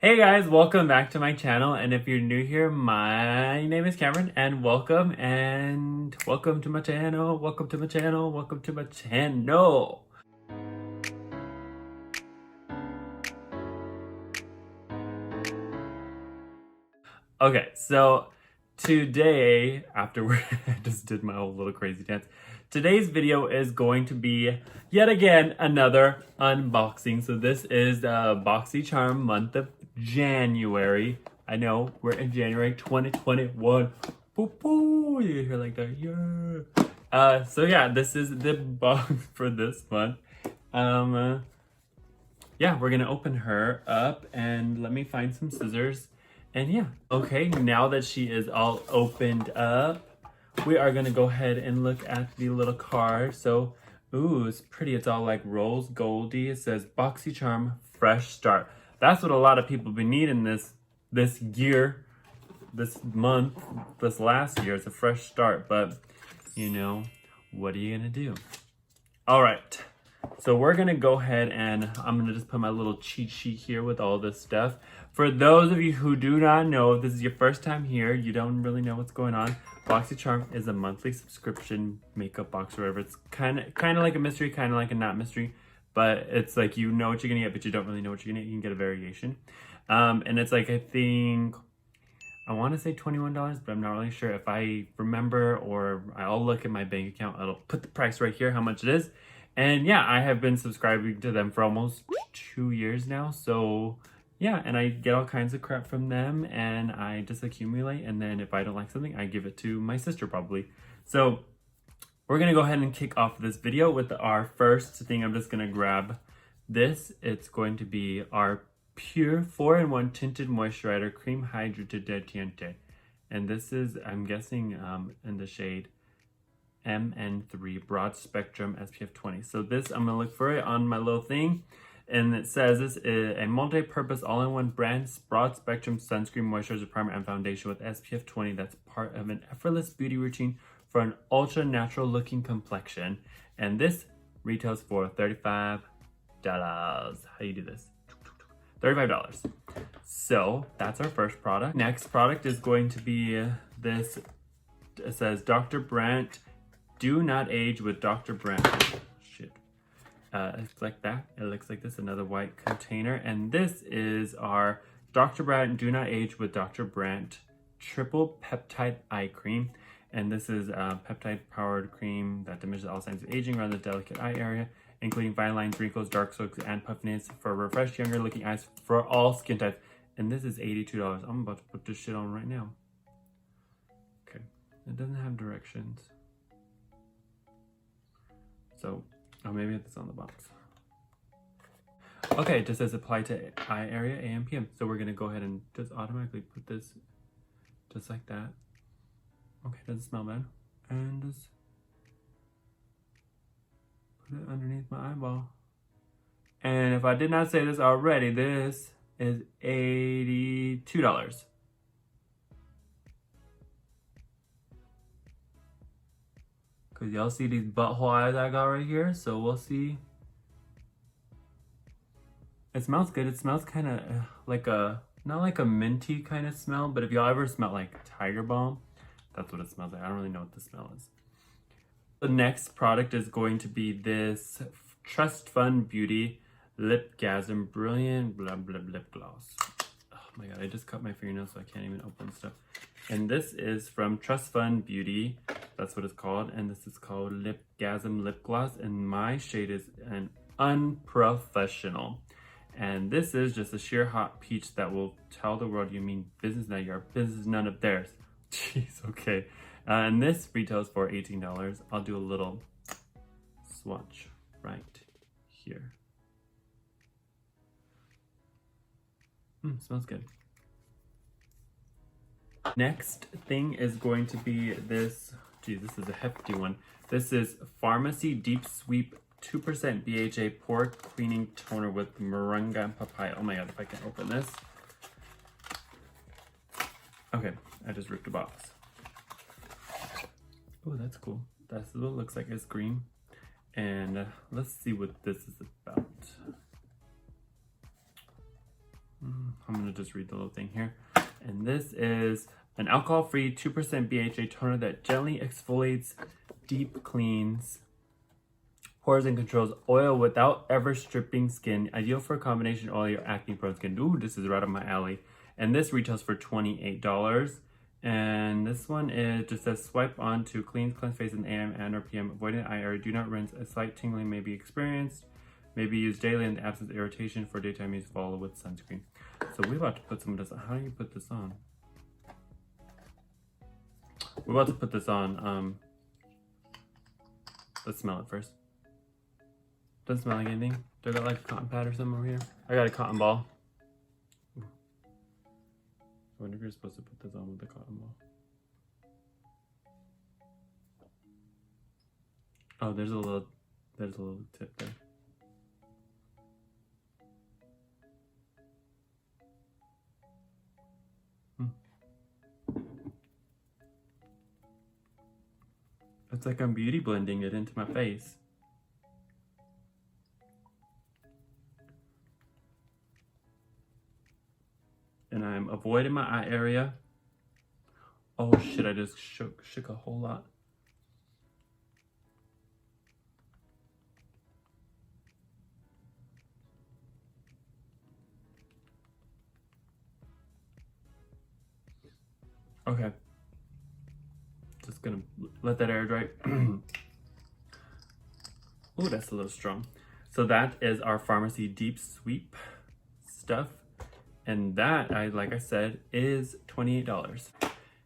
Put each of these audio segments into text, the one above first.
Hey guys, welcome back to my channel, and if you're new here, my name is Cameron, and welcome to my channel, welcome to my channel, welcome to my channel. Okay, so today, after I just did my whole little crazy dance, today's video is going to be, yet again, another unboxing. So this is the BoxyCharm month of January. I know, we're in January 2021. Boo-boo! You hear like that, yeah. So yeah, this is the box for this month. Yeah, we're gonna open her up, and let me find some scissors. And yeah, okay, now that she is all opened up, we are gonna go ahead and look at the little card. So, ooh, it's pretty. It's all like rose goldy. It says BoxyCharm Fresh Start. That's what a lot of people been needing this year, this month, this last year. It's a fresh start, but you know, what are you gonna do? All right. So we're gonna go ahead and I'm gonna just put my little cheat sheet here with all this stuff. For those of you who do not know, if this is your first time here, you don't really know what's going on, BoxyCharm is a monthly subscription makeup box or whatever. It's kind of like a mystery, kind of like a not mystery, but it's like you know what you're gonna get, but you don't really know what you're gonna get. You can get a variation. And it's like, I want to say $21, but I'm not really sure. If I remember, or I'll look at my bank account, it'll put the price right here, how much it is. And yeah, I have been subscribing to them for almost 2 years now. So yeah, and I get all kinds of crap from them, and I just accumulate. And then if I don't like something, I give it to my sister probably. So we're gonna go ahead and kick off this video with our first thing. I'm just gonna grab this. It's going to be our Pure 4-in-1 Tinted Moisturizer Cream Hydrated. And this is, I'm guessing, in the shade MN3 Broad Spectrum SPF 20. So this, I'm gonna look for it on my little thing, and it says this is a multi-purpose all-in-one brand broad spectrum sunscreen, moisturizer, primer, and foundation with SPF 20 that's part of an effortless beauty routine for an ultra natural looking complexion. And this retails for $35. How do you do this? $35. So that's our first product. Next product is going to be this. It says Dr. Brandt Do Not Age with Dr. Brandt. Shit. It's like that. It looks like this, another white container. And this is our Dr. Brandt Do Not Age with Dr. Brandt Triple Peptide Eye Cream. And this is a peptide powered cream that diminishes all signs of aging around the delicate eye area, including fine lines, wrinkles, dark circles, and puffiness for refreshed, younger looking eyes for all skin types. And this is $82. I'm about to put this shit on right now. Okay. It doesn't have directions. So, oh, maybe it's on the box. Okay, it just says apply to eye area, AM, PM. So we're gonna go ahead and just automatically put this just like that. Okay, doesn't smell bad. And just put it underneath my eyeball. And if I did not say this already, this is $82. Cause y'all see these butthole eyes I got right here, so we'll see. It smells good. It smells kind of like not like a minty kind of smell, but if y'all ever smell like Tiger Balm, that's what it smells like. I don't really know what the smell is. The next product is going to be this Trust Fund Beauty Lipgasm Brilliant Blah Blah Lip Gloss. Oh my god, I just cut my fingernails so I can't even open stuff. And this is from Trust Fund Beauty. That's what it's called. And this is called Lipgasm Lip Gloss. And my shade is an Unprofessional. And this is just a sheer hot peach that will tell the world you mean business, now your business is none of theirs. Jeez, okay. And this retails for $18. I'll do a little swatch right here. Smells good. Next thing is going to be this. Geez, this is a hefty one. This is Pharmacy Deep Sweep 2% BHA Pore Cleaning Toner with Moringa and Papaya. Oh my god, if I can open this. Okay, I just ripped the box. Oh, that's cool. That's what it looks like. It's green. And let's see what this is about. I'm gonna just read the little thing here. And this is an alcohol-free 2% BHA toner that gently exfoliates, deep cleans, pores, and controls oil without ever stripping skin. Ideal for a combination oily or acne-prone skin. Ooh, this is right up my alley. And this retails for $28. And this one is just says swipe on to cleanse face in AM and or PM. Avoiding eye area. Do not rinse. A slight tingling may be experienced. May be used daily in the absence of irritation. For daytime use, follow with sunscreen. So we're about to put some of this on. How do you put this on? We're about to put this on. Let's smell it first. Doesn't smell like anything. Do I got like a cotton pad or something over here? I got a cotton ball. Ooh. I wonder if you're supposed to put this on with the cotton ball. Oh, there's a little tip there. It's like I'm beauty blending it into my face. And I'm avoiding my eye area. Oh shit, I just shook a whole lot. Okay. Just gonna let that air dry. Oh, that's a little strong. So that is our pharmacy deep sweep stuff. And that, like I said, is $28.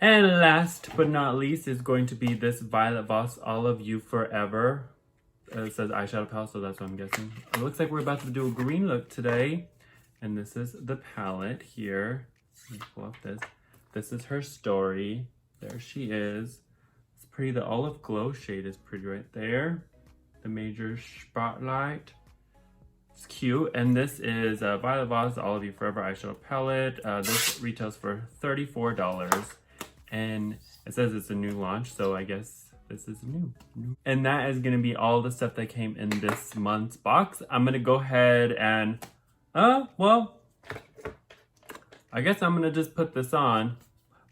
And last but not least is going to be this Violet Voss All of You Forever. It says eyeshadow palette, so that's what I'm guessing. It looks like we're about to do a green look today. And this is the palette here. Let me pull up this. This is her story. There she is. It's pretty. The olive glow shade is pretty right there. The major spotlight. It's cute. And this is Violet Voss All of You Forever eyeshadow palette. This retails for $34. And it says it's a new launch, so I guess this is new. And that is going to be all the stuff that came in this month's box. I'm going to go ahead and, well, I guess I'm going to just put this on.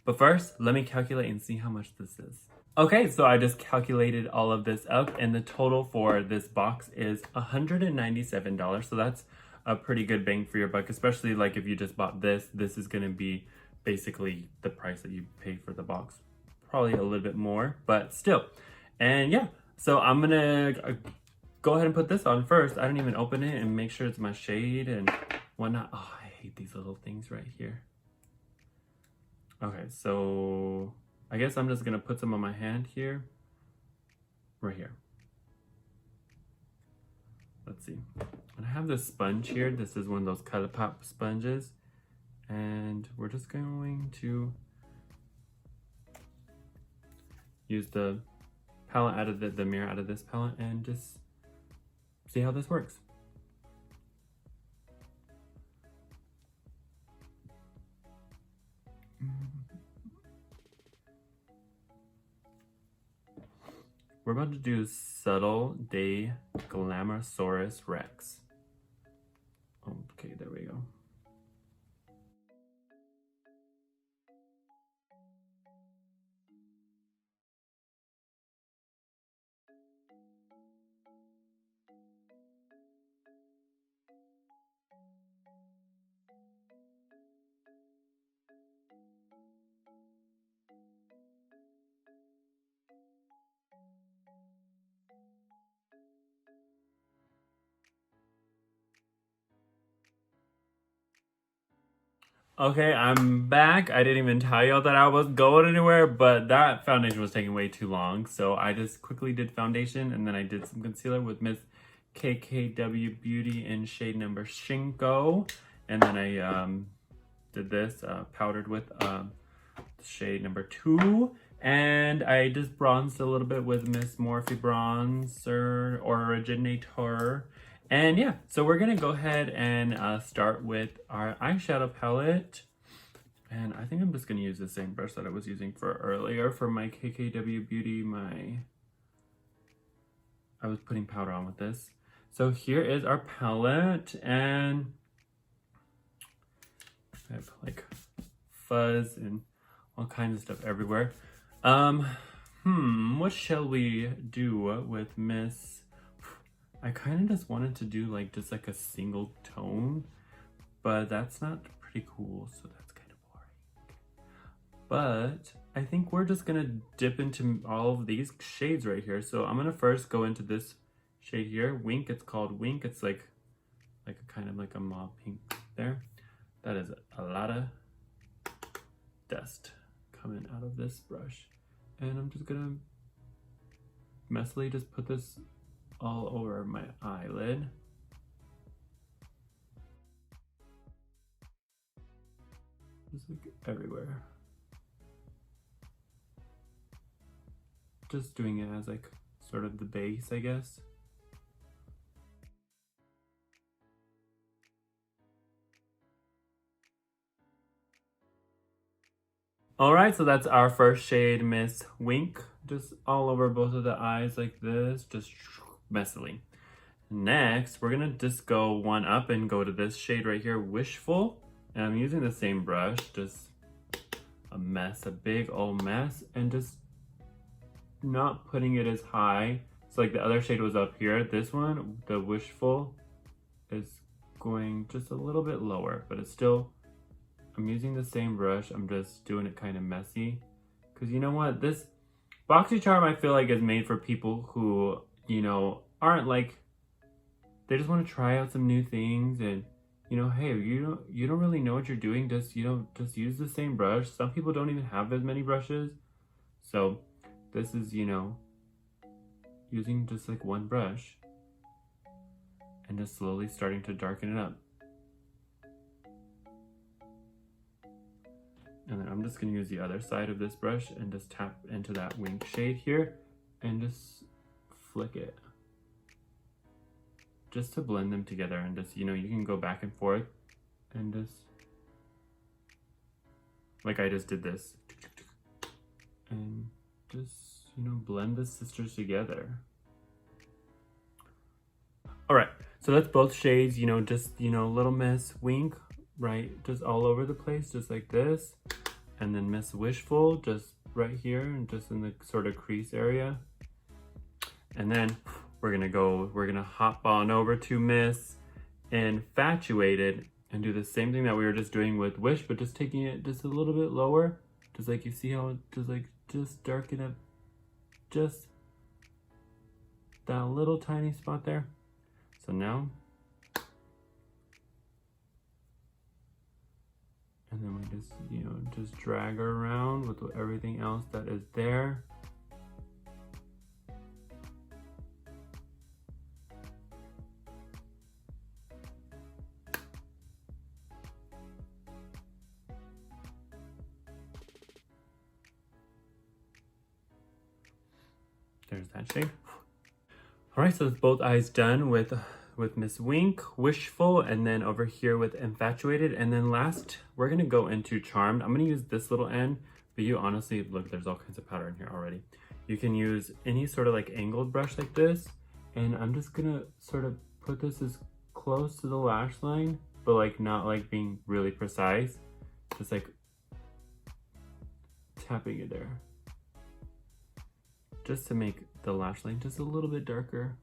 But first, let me calculate and see how much this is. Okay, so I just calculated all of this up, and the total for this box is $197. So that's a pretty good bang for your buck, especially like if you just bought this. This is going to be basically the price that you pay for the box. Probably a little bit more, but still. And yeah, so I'm going to go ahead and put this on first. I didn't even open it and make sure it's my shade and whatnot. Oh, I hate these little things right here. Okay, so I guess I'm just gonna put some on my hand here, right here. Let's see. And I have this sponge here. This is one of those ColourPop sponges. And we're just going to use the palette out of the mirror out of this palette and just see how this works. We're about to do Subtle Day Glamourosaurus Rex. Okay, there we go. Okay, I'm back. I didn't even tell y'all that I was going anywhere, but that foundation was taking way too long. So I just quickly did foundation, and then I did some concealer with Miss KKW Beauty in shade number Shinko. And then I did this, powdered with shade number 2. And I just bronzed a little bit with Miss Morphe Bronzer Originator. And yeah, so we're gonna go ahead and start with our eyeshadow palette. And I think I'm just gonna use the same brush that I was using for earlier for my KKW Beauty. I was putting powder on with this. So here is our palette, and I have like fuzz and all kinds of stuff everywhere. What shall we do with Miss? I kind of just wanted to do like just like a single tone, but that's not pretty cool, so that's kind of boring. But I think we're just gonna dip into all of these shades right here. So I'm gonna first go into this shade here, Wink. It's called Wink. It's like a kind of like a mauve pink there. That is a lot of dust coming out of this brush. And I'm just gonna messily just put this all over my eyelid. Just like everywhere. Just doing it as like sort of the base, I guess. All right, so that's our first shade, Miss Wink. Just all over both of the eyes like this, just messily. Next, we're gonna just go one up and go to this shade right here, Wishful. And I'm using the same brush, just a mess, a big old mess, and just not putting it as high. So like the other shade was up here. This one, the Wishful, is going just a little bit lower, but it's still, I'm using the same brush. I'm just doing it kind of messy. Because you know what? This BoxyCharm I feel like is made for people who, you know, aren't like, they just want to try out some new things and, you know, hey, you don't really know what you're doing. Just, you know, just use the same brush. Some people don't even have as many brushes. So this is, you know, using just like one brush and just slowly starting to darken it up. And then I'm just gonna use the other side of this brush and just tap into that Wink shade here and just flick it. Just to blend them together and just, you know, you can go back and forth and just, like I just did this. And just, you know, blend the sisters together. All right, so that's both shades, you know, just, you know, Little Miss Wink, right? Just all over the place, just like this. And then Miss Wishful, just right here and just in the sort of crease area. And then we're gonna hop on over to Miss Infatuated and do the same thing that we were just doing with Wish, but just taking it just a little bit lower. Just like you see how it just darken up just that little tiny spot there. So now, and then we just, you know, just drag her around with everything else that is there. There's that shade. All right, so it's both eyes done with Miss Wink, Wishful, and then over here with Infatuated. And then last, we're gonna go into Charmed. I'm gonna use this little end, but you honestly, look, there's all kinds of powder in here already. You can use any sort of like angled brush like this. And I'm just gonna sort of put this as close to the lash line, but like not like being really precise. Just like tapping it there. Just to make the lash line just a little bit darker.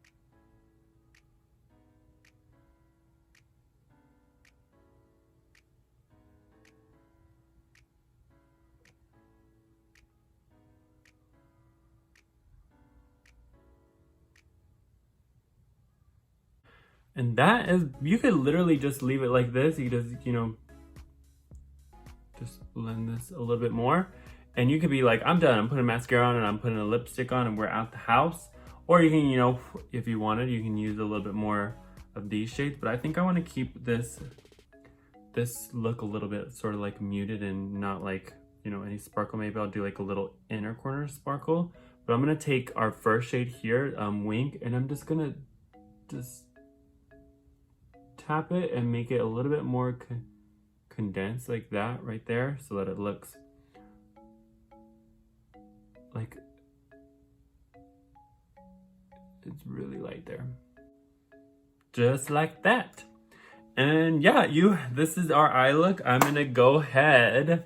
And that is, you could literally just leave it like this. You just, you know, just blend this a little bit more. And you could be like, I'm done. I'm putting mascara on and I'm putting a lipstick on and we're out the house. Or you can, you know, if you wanted, you can use a little bit more of these shades. But I think I want to keep this look a little bit sort of like muted and not like, you know, any sparkle. Maybe I'll do like a little inner corner sparkle. But I'm going to take our first shade here, Wink, and I'm just going to just tap it and make it a little bit more condensed like that right there so that it looks like it's really light there. Just like that. And yeah, this is our eye look. I'm gonna go ahead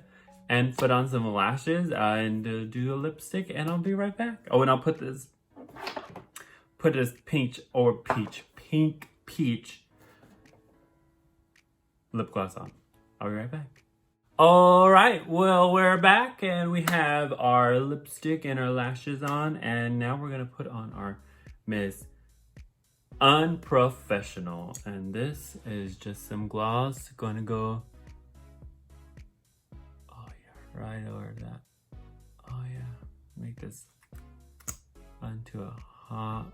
and put on some lashes and do a lipstick, and I'll be right back. Oh, and I'll put this pink peach lip gloss on. I'll be right back. All right, well, we're back and we have our lipstick and our lashes on, and now we're gonna put on our Miss Unprofessional, and this is just some gloss. Gonna go, oh yeah, right over that. Oh yeah, make this onto a hot.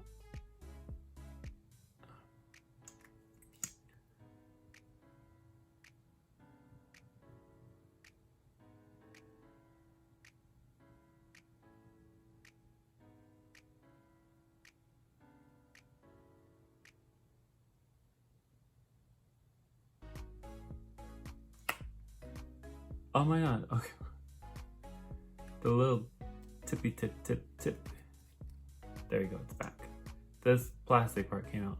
Oh my god, okay. The little tippy tip. There you go, it's back. This plastic part came out.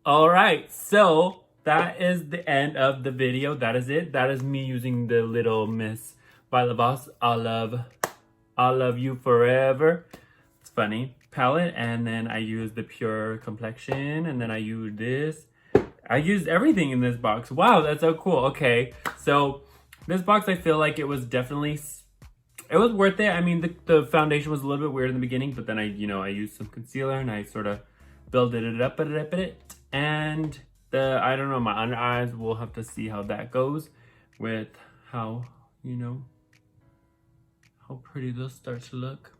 All right, so that is the end of the video. That is it. That is me using the little Miss by the Boss I Love You Forever. It's funny. Palette, and then I used the Pure Complexion, and then I used this. I used everything in this box. Wow, that's so cool. Okay, so this box, I feel like it was definitely, it was worth it. I mean, the foundation was a little bit weird in the beginning, but then I used some concealer and I sort of builded it up a bit. And I don't know, my under eyes, we'll have to see how that goes with how, how pretty those start to look.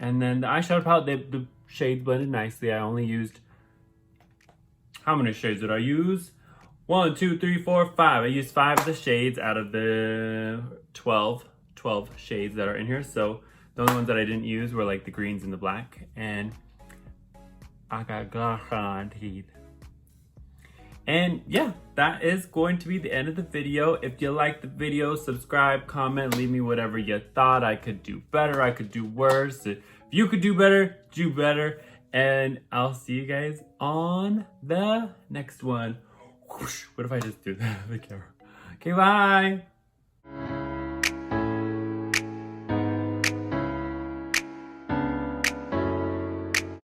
And then the eyeshadow palette, the shades blended nicely. I only used, how many shades did I use? 1, 2, 3, 4, 5. I used 5 of the shades out of the 12 shades that are in here. So the only ones that I didn't use were like the greens and the black. And I got gloss on teeth. And yeah, that is going to be the end of the video. If you liked the video, subscribe, comment, leave me whatever you thought. I could do better, I could do worse. If you could do better, do better. And I'll see you guys on the next one. Whoosh, what if I just do that with the camera? Okay, bye.